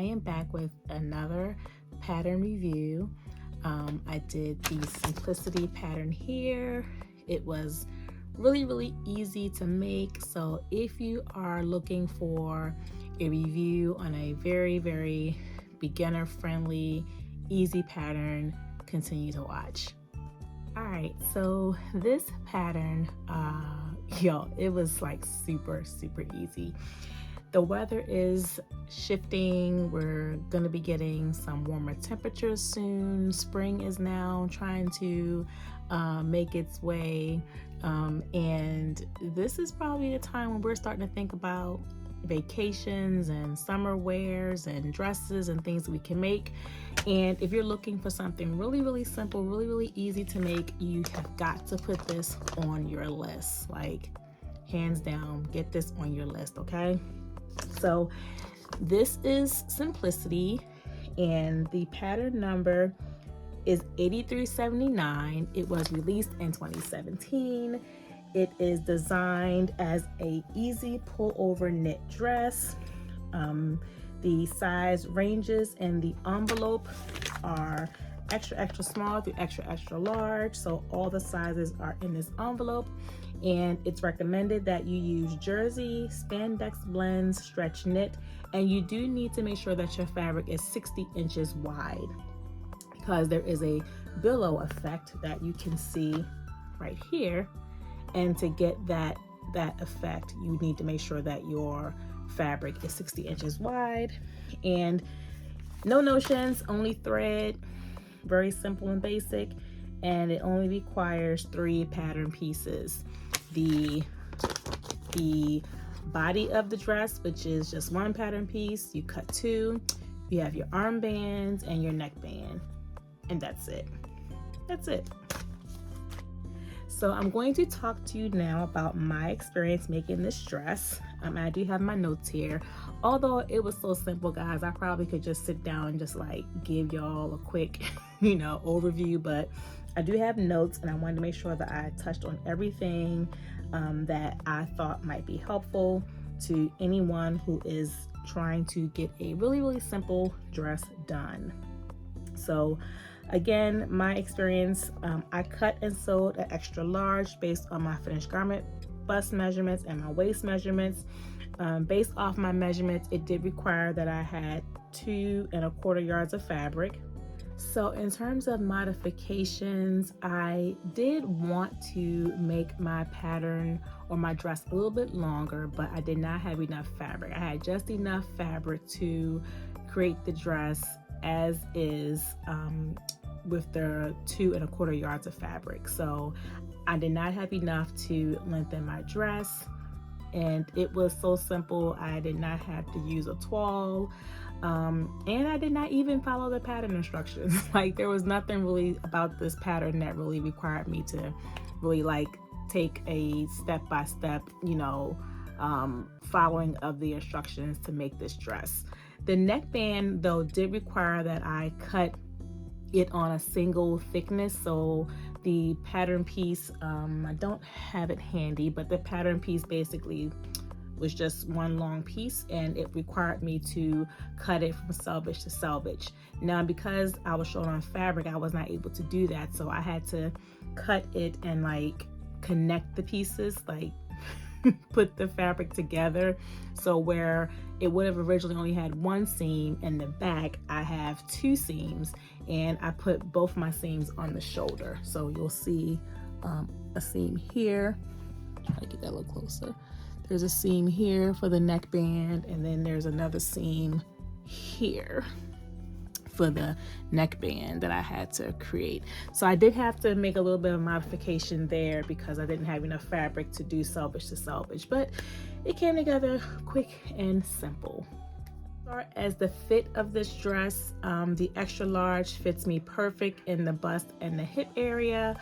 I am back with another pattern review. I did the simplicity pattern here. It was really easy to make. So if you are looking for a review on a very beginner friendly, easy pattern, continue to watch. All right, so this pattern, it was like super easy. The weather is shifting. We're going to be getting some warmer temperatures soon. Spring is now trying to make its way. And this is probably the time when we're starting to think about vacations and summer wears and dresses and things that we can make. And if you're looking for something really simple, really easy to make, you have got to put this on your list. Like, hands down, get this on your list, okay? So this is Simplicity, and the pattern number is 8379. It was released in 2017. It is designed as a easy pullover knit dress. The size ranges and the envelope are extra small through extra large. So all the sizes are in this envelope. And it's recommended that you use jersey, spandex blends, stretch knit, and you do need to make sure that your fabric is 60 inches wide, because there is a billow effect that you can see right here. And to get that effect, you need to make sure that your fabric is 60 inches wide. And no notions, only thread, very simple and basic, and it only requires 3 pattern pieces. The body of the dress, which is just 1 pattern piece, you cut 2. You have your armbands and your neckband, and that's it. So I'm going to talk to you now about my experience making this dress. I do have my notes here. Although it was so simple, guys, I probably could just sit down and just like give y'all a quick overview, but I do have notes, and I wanted to make sure that I touched on everything that I thought might be helpful to anyone who is trying to get a really simple dress done. So again, my experience, I cut and sewed an extra large based on my finished garment bust measurements and my waist measurements. Based off my measurements, it did require that I had 2 1/4 yards of fabric. So in terms of modifications, I did want to make my pattern or my dress a little bit longer, but I did not have enough fabric. I had just enough fabric to create the dress as is, with the 2 1/4 yards of fabric. So I did not have enough to lengthen my dress, and it was so simple. I did not have to use a toile. And I did not even follow the pattern instructions. Like, there was nothing really about this pattern that really required me to really like take a step-by-step, following of the instructions to make this dress. The neckband, though, did require that I cut it on a single thickness. So the pattern piece, I don't have it handy, but the pattern piece basically was just 1 long piece, and it required me to cut it from selvage to selvage. Now, because I was short on fabric, I was not able to do that, so I had to cut it and like connect the pieces, like put the fabric together. So where it would have originally only had 1 seam in the back, I have 2 seams, and I put both my seams on the shoulder. So you'll see a seam here. Try to get that a little closer. There's a seam here for the neckband, and then there's another seam here for the neckband that I had to create. So I did have to make a little bit of modification there because I didn't have enough fabric to do selvage to selvage, but it came together quick and simple. As far as the fit of this dress, the extra large fits me perfect in the bust and the hip area.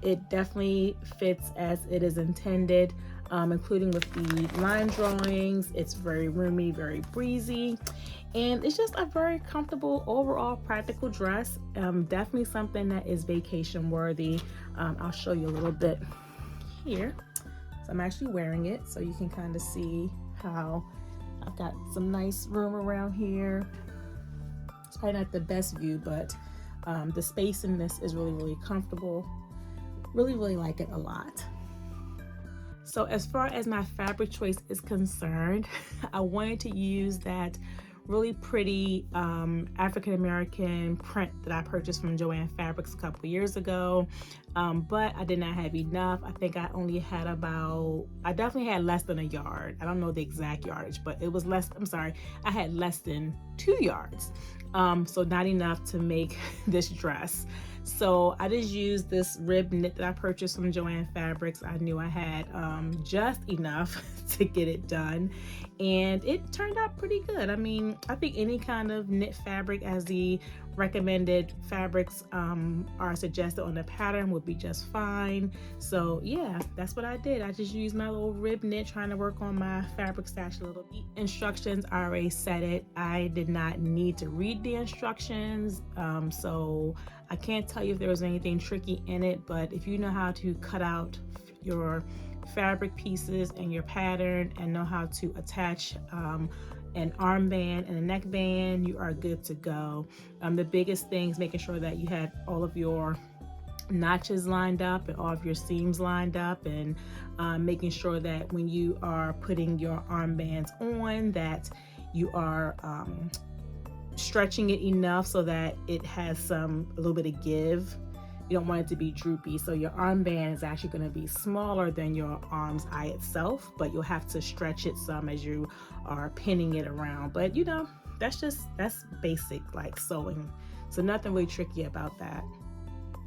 It definitely fits as it is intended, including with the line drawings. It's very roomy, very breezy, and it's just a very comfortable, overall practical dress. Definitely something that is vacation worthy. I'll show you a little bit here. So I'm actually wearing it so you can kind of see how I've got some nice room around here. It's probably not the best view, but the space in this is really, really comfortable. Really like it a lot. So as far as my fabric choice is concerned, I wanted to use that really pretty African-American print that I purchased from Joann Fabrics a couple years ago, but I did not have enough. I think I only had I definitely had less than a yard. I don't know the exact yardage, but it was less, I'm sorry, I had less than 2 yards. So not enough to make this dress. So I just used this rib knit that I purchased from Joann Fabrics. I knew I had just enough to get it done, and it turned out pretty good. I mean, I think any kind of knit fabric, as the recommended fabrics are suggested on the pattern, would be just fine. So yeah, that's what I did. I just used my little rib knit, trying to work on my fabric stash a little bit. Instructions, I already said it. I did not need to read the instructions, so I can't tell you if there was anything tricky in it, but if you know how to cut out your fabric pieces and your pattern and know how to attach an armband and a neckband, you are good to go. The biggest thing is making sure that you had all of your notches lined up and all of your seams lined up, and making sure that when you are putting your armbands on, that you are stretching it enough so that it has a little bit of give. You don't want it to be droopy, so your armband is actually going to be smaller than your arm's eye itself, but you'll have to stretch it some as you are pinning it around. But you know, that's basic like sewing, so nothing really tricky about that.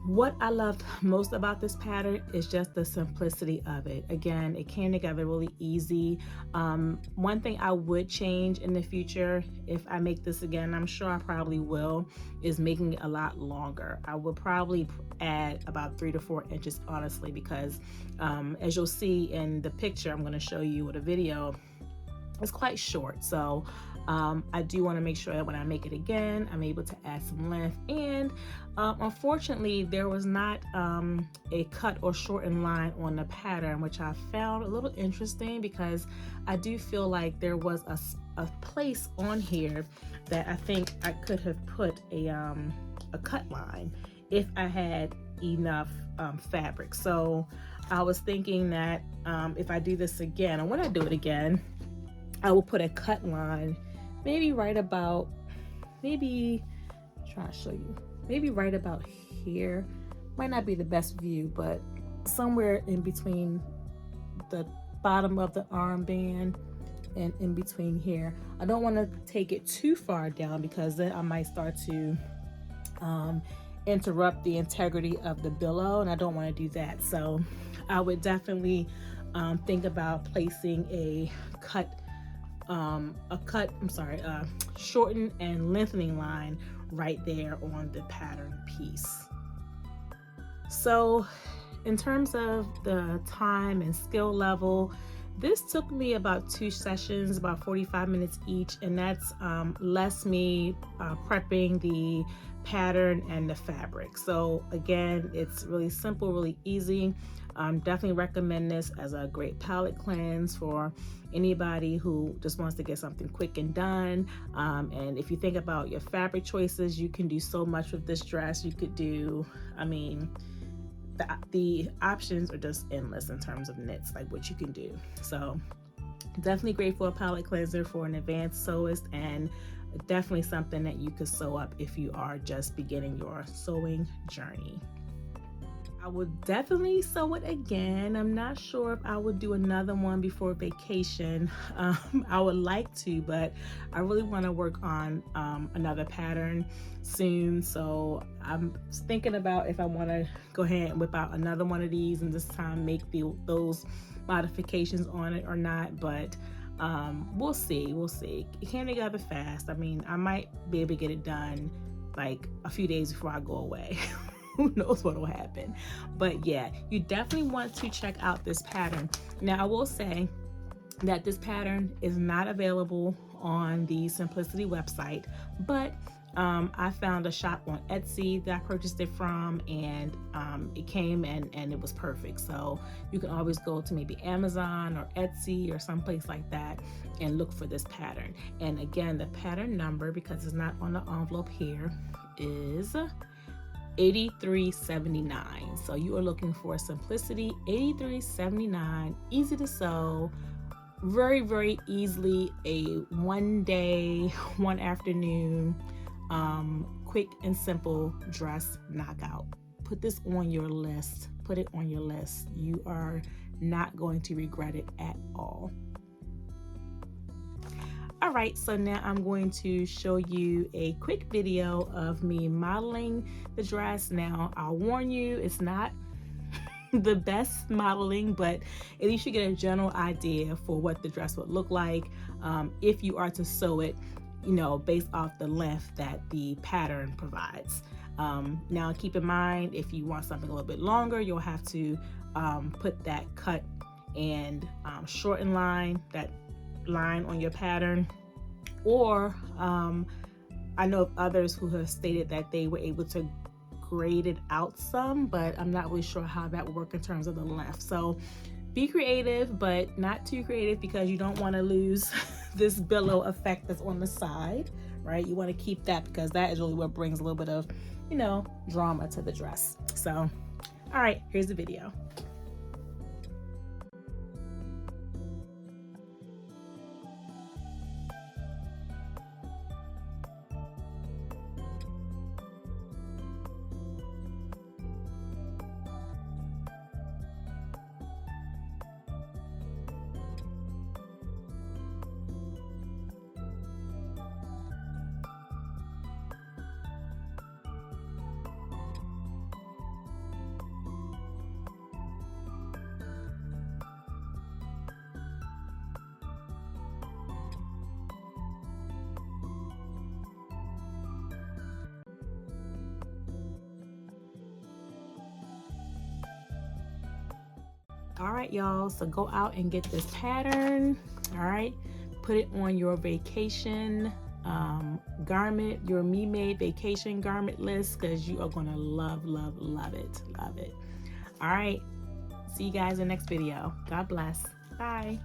What I loved most about this pattern is just the simplicity of it. Again, it came together really easy. One thing I would change in the future, if I make this again, I'm sure I probably will, is making it a lot longer. I would probably add about 3 to 4 inches, honestly, because as you'll see in the picture I'm going to show you with a video, it's quite short. So I do want to make sure that when I make it again, I'm able to add some length. And unfortunately, there was not a cut or shortened line on the pattern, which I found a little interesting, because I do feel like there was a place on here that I think I could have put a cut line if I had enough fabric. So I was thinking that if I do this again, and when I do it again, I will put a cut line maybe right about, try to show you, maybe right about here. Might not be the best view, but somewhere in between the bottom of the armband and in between here. I don't want to take it too far down, because then I might start to interrupt the integrity of the billow, and I don't want to do that. So I would definitely think about placing a shortened and lengthening line right there on the pattern piece. So in terms of the time and skill level, this took me about 2 sessions, about 45 minutes each, and that's less me prepping the pattern and the fabric. So again, it's really simple, really easy. Definitely recommend this as a great palette cleanse for anybody who just wants to get something quick and done. And if you think about your fabric choices, you can do so much with this dress. You could do, I mean, the options are just endless in terms of knits, like what you can do. So definitely great for a palette cleanser for an advanced sewist, and definitely something that you could sew up if you are just beginning your sewing journey. I would definitely sew it again. I'm not sure if I would do another one before vacation. I would like to, but I really want to work on another pattern soon. So I'm thinking about if I want to go ahead and whip out another one of these and this time make those modifications on it or not. But we'll see. It came together fast. I mean, I might be able to get it done like a few days before I go away. Who knows what will happen. But yeah, you definitely want to check out this pattern. Now I will say that this pattern is not available on the Simplicity website, but I found a shop on Etsy that I purchased it from, and it came and it was perfect. So you can always go to maybe Amazon or Etsy or someplace like that and look for this pattern. And again, the pattern number, because it's not on the envelope here, is 8379. So you are looking for Simplicity 8379, easy to sew, very easily a one day, one afternoon, quick and simple dress knockout. Put this on your list. Put it on your list. You are not going to regret it at all. All right, so now I'm going to show you a quick video of me modeling the dress. Now, I'll warn you, it's not the best modeling, but at least you get a general idea for what the dress would look like if you are to sew it, you know, based off the length that the pattern provides. Now, keep in mind, if you want something a little bit longer, you'll have to put that cut and shorten line, that line on your pattern. Or I know of others who have stated that they were able to grade it out some, but I'm not really sure how that would work in terms of the length. So be creative, but not too creative, because you don't want to lose this billow effect that's on the side, right? You want to keep that, because that is really what brings a little bit of, you know, drama to the dress. So, all right, here's the video. All right, y'all, so go out and get this pattern. All right, put it on your vacation garment, your me-made vacation garment list, because you are gonna love it. All right, see you guys in the next video. God bless. Bye.